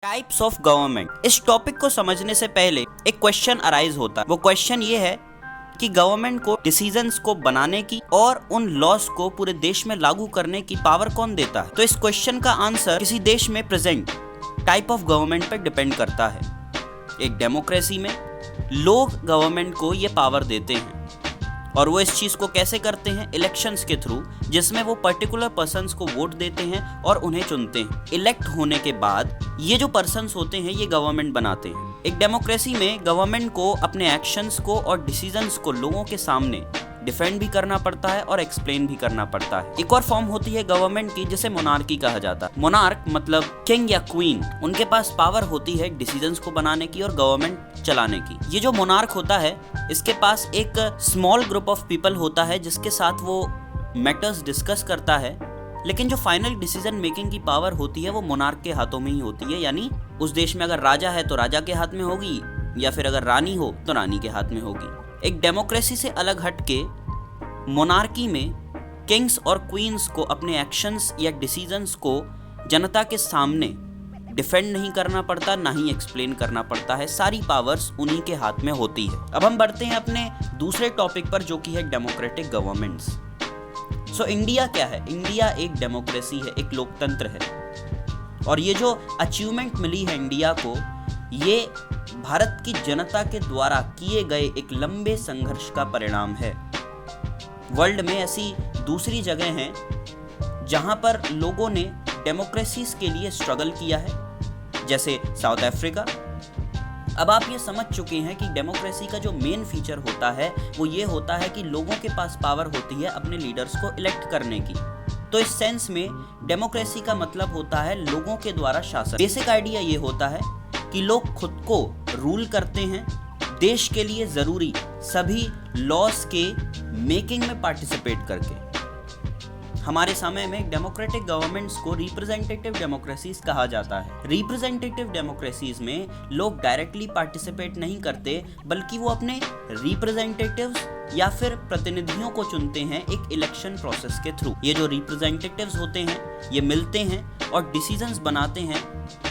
Types of government. इस topic को समझने से पहले एक क्वेश्चन अराइज होता है। वो क्वेश्चन ये है कि गवर्नमेंट को डिसीजंस को बनाने की और उन लॉस को पूरे देश में लागू करने की पावर कौन देता है। तो इस क्वेश्चन का आंसर किसी देश में प्रेजेंट टाइप ऑफ गवर्नमेंट पर डिपेंड करता है। एक डेमोक्रेसी में लोग गवर्नमेंट को ये पावर देते हैं और वो इस चीज़ को कैसे करते हैं, इलेक्शंस के थ्रू, जिसमें वो पर्टिकुलर पर्सन्स को वोट देते हैं और उन्हें चुनते हैं। इलेक्ट होने के बाद ये जो पर्सन्स होते हैं ये गवर्नमेंट बनाते हैं। एक डेमोक्रेसी में गवर्नमेंट को अपने एक्शंस को और डिसीजंस को लोगों के सामने डिफेंड भी करना पड़ता है और एक्सप्लेन भी करना पड़ता है। एक और फॉर्म होती है गवर्नमेंट की जिसे मोनार्की कहा जाता है। मोनार्क मतलब किंग या क्वीन, उनके पास पावर होती है डिसीजंस को बनाने की और गवर्नमेंट चलाने की। ये जो मोनार्क होता है इसके पास एक स्मॉल ग्रुप ऑफ पीपल होता है जिसके साथ वो मैटर्स डिस्कस करता है, लेकिन जो फाइनल डिसीजन मेकिंग की पावर होती है वो मोनार्क के हाथों में ही होती है। यानी उस देश में अगर राजा है तो राजा के हाथ में होगी, या फिर अगर रानी हो तो रानी के हाथ में होगी। एक डेमोक्रेसी से अलग हटके मोनार्की में किंग्स और क्वींस को अपने एक्शंस या डिसीजंस को जनता के सामने डिफेंड नहीं करना पड़ता, ना ही एक्सप्लेन करना पड़ता है। सारी पावर्स उन्हीं के हाथ में होती है। अब हम बढ़ते हैं अपने दूसरे टॉपिक पर, जो कि है डेमोक्रेटिक गवर्नमेंट्स। सो इंडिया क्या है? इंडिया एक डेमोक्रेसी है, एक लोकतंत्र है। और ये जो अचीवमेंट मिली है इंडिया को, ये भारत की जनता के द्वारा किए गए एक लंबे संघर्ष का परिणाम है। वर्ल्ड में ऐसी दूसरी जगह हैं जहां पर लोगों ने डेमोक्रेसीज के लिए स्ट्रगल किया है, जैसे साउथ अफ्रीका। अब आप ये समझ चुके हैं कि डेमोक्रेसी का जो मेन फीचर होता है वो ये होता है कि लोगों के पास पावर होती है अपने लीडर्स को इलेक्ट करने की। तो इस सेंस में डेमोक्रेसी का मतलब होता है लोगों के द्वारा शासन। बेसिक आइडिया ये होता है कि लोग खुद को रूल करते हैं, देश के लिए जरूरी सभी लॉस के मेकिंग में पार्टिसिपेट करके। हमारे समय में डेमोक्रेटिक गवर्नमेंट्स को रिप्रेजेंटेटिव डेमोक्रेसीज कहा जाता है। रिप्रेजेंटेटिव डेमोक्रेसीज में लोग डायरेक्टली पार्टिसिपेट नहीं करते, बल्कि वो अपने रिप्रेजेंटेटिव्स या फिर प्रतिनिधियों को चुनते हैं एक इलेक्शन प्रोसेस के थ्रू। ये जो रिप्रेजेंटेटिव्स होते हैं ये मिलते हैं और डिसीजंस बनाते हैं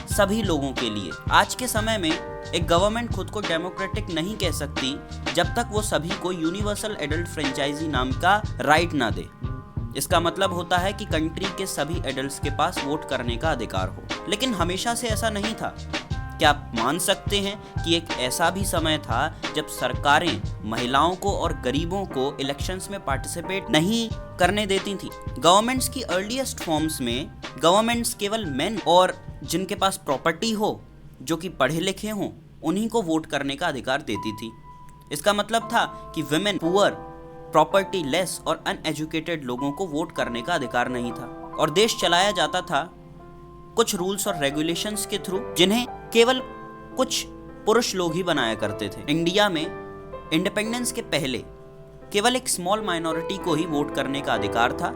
सभी लोगों के लिए। आज के समय में एक गवर्नमेंट खुद को डेमोक्रेटिक नहीं कह सकती जब तक वो सभी को यूनिवर्सल एडल्ट फ्रेंचाइजी नाम का राइट ना दे। इसका मतलब होता है कि कंट्री के सभी एडल्ट्स के पास वोट करने का अधिकार हो। लेकिन हमेशा से ऐसा नहीं था। क्या आप मान सकते हैं कि एक ऐसा भी समय था जब सरकारें महिलाओं को और गरीबों को इलेक्शंस में पार्टिसिपेट नहीं करने देती थी। गवर्नमेंट्स की अर्लीस्ट फॉर्म्स में गवर्नमेंट्स केवल मेन और जिनके पास प्रॉपर्टी हो, जो कि पढ़े लिखे हों, उन्हीं को वोट करने का अधिकार देती थी। इसका मतलब था कि विमेन, पुअर, प्रॉपर्टी लेस और अनएजुकेटेड लोगों को वोट करने का अधिकार नहीं था। और देश चलाया जाता था कुछ रूल्स और रेगुलेशंस के थ्रू, जिन्हें केवल कुछ पुरुष लोग ही बनाया करते थे। इंडिया में इंडिपेंडेंस के पहले केवल एक स्मॉल माइनॉरिटी को ही वोट करने का अधिकार था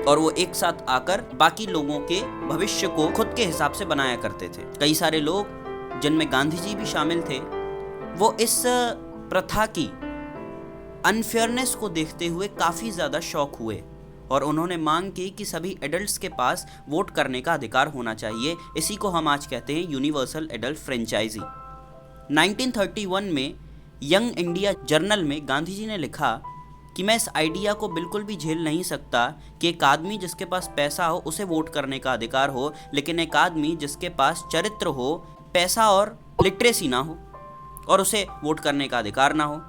और वो एक साथ आकर बाकी लोगों के भविष्य को खुद के हिसाब से बनाया करते थे। कई सारे लोग, जिनमें गांधी जी भी शामिल थे, वो इस प्रथा की अनफेयरनेस को देखते हुए काफ़ी ज़्यादा शॉक हुए और उन्होंने मांग की कि सभी एडल्ट्स के पास वोट करने का अधिकार होना चाहिए। इसी को हम आज कहते हैं यूनिवर्सल एडल्ट फ्रेंचाइजी। 1931 में यंग इंडिया जर्नल में गांधी जी ने लिखा कि मैं इस आइडिया को बिल्कुल भी झेल नहीं सकता कि एक आदमी जिसके पास पैसा हो उसे वोट करने का अधिकार हो, लेकिन एक आदमी जिसके पास चरित्र हो, पैसा और लिटरेसी ना हो, और उसे वोट करने का अधिकार ना हो।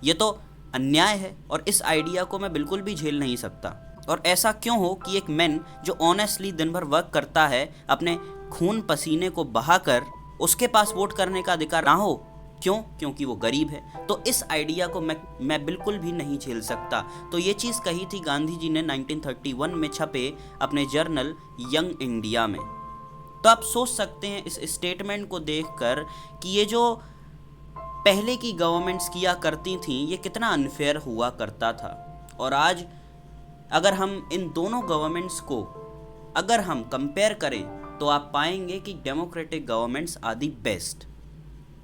ये तो अन्याय है और इस आइडिया को मैं बिल्कुल भी झेल नहीं सकता। और ऐसा क्यों हो कि एक मैन जो ऑनेस्टली दिन भर वर्क करता है, अपने खून पसीने को बहाकर, उसके पास वोट करने का अधिकार ना हो? क्यों? क्योंकि वो गरीब है। तो इस आइडिया को मैं बिल्कुल भी नहीं झेल सकता। तो ये चीज़ कही थी गांधी जी ने 1931 में छपे अपने जर्नल यंग इंडिया में। तो आप सोच सकते हैं इस स्टेटमेंट को देखकर कि ये जो पहले की गवर्नमेंट्स किया करती थीं ये कितना अनफेयर हुआ करता था। और आज अगर हम इन दोनों गवर्नमेंट्स को अगर हम कंपेयर करें तो आप पाएंगे कि democratic governments are the best.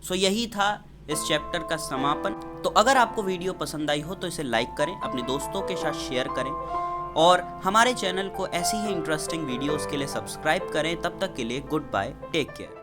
So यही था इस चैप्टर का समापन। तो अगर आपको वीडियो पसंद आई हो तो इसे लाइक करें, अपने दोस्तों के साथ शेयर करें और हमारे चैनल को ऐसी ही इंटरेस्टिंग वीडियोस के लिए सब्सक्राइब करें। तब तक के लिए गुड बाय, टेक केयर।